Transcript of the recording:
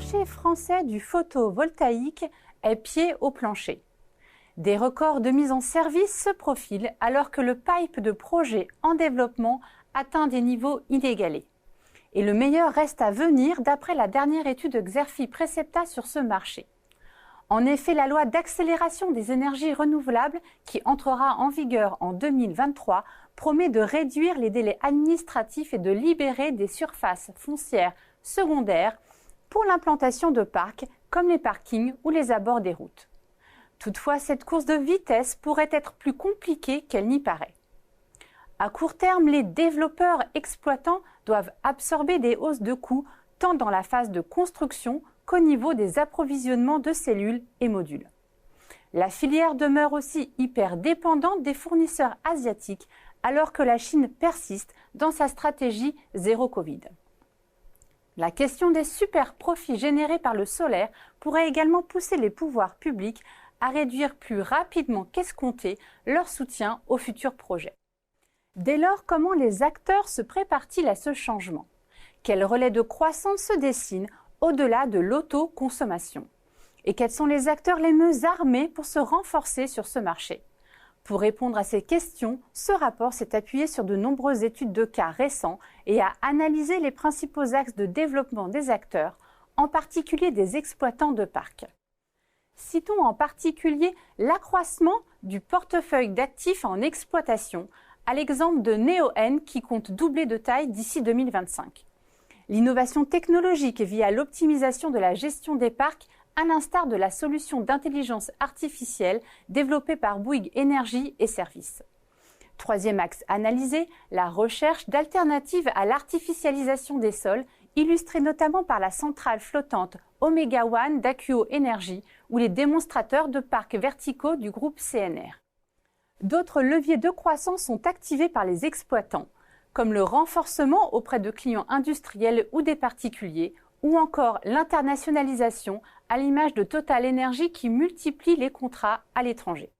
marché français du photovoltaïque est pied au plancher. Des records de mise en service se profilent alors que le pipe de projets en développement atteint des niveaux inégalés. Et le meilleur reste à venir d'après la dernière étude Xerfi Precepta sur ce marché. En effet, la loi d'accélération des énergies renouvelables, qui entrera en vigueur en 2023, promet de réduire les délais administratifs et de libérer des surfaces foncières secondaires pour l'implantation de parcs comme les parkings ou les abords des routes. Toutefois, cette course de vitesse pourrait être plus compliquée qu'elle n'y paraît. À court terme, les développeurs exploitants doivent absorber des hausses de coûts tant dans la phase de construction qu'au niveau des approvisionnements de cellules et modules. La filière demeure aussi hyper dépendante des fournisseurs asiatiques alors que la Chine persiste dans sa stratégie zéro Covid. La question des super profits générés par le solaire pourrait également pousser les pouvoirs publics à réduire plus rapidement qu'escompté leur soutien aux futurs projets. Dès lors, comment les acteurs se préparent-ils à ce changement? Quel relais de croissance se dessine au-delà de l'autoconsommation? Et quels sont les acteurs les mieux armés pour se renforcer sur ce marché? Pour répondre à ces questions, ce rapport s'est appuyé sur de nombreuses études de cas récents et a analysé les principaux axes de développement des acteurs, en particulier des exploitants de parcs. Citons en particulier l'accroissement du portefeuille d'actifs en exploitation, à l'exemple de Neoen qui compte doubler de taille d'ici 2025. L'innovation technologique via l'optimisation de la gestion des parcs, à l'instar de la solution d'intelligence artificielle développée par Bouygues Energies et Services. Troisième axe analysé, la recherche d'alternatives à l'artificialisation des sols, illustrée notamment par la centrale flottante Omega One d'Acuo Énergie ou les démonstrateurs de parcs verticaux du groupe CNR. D'autres leviers de croissance sont activés par les exploitants, comme le renforcement auprès de clients industriels ou des particuliers, ou encore l'internationalisation à l'image de Total Energy qui multiplie les contrats à l'étranger.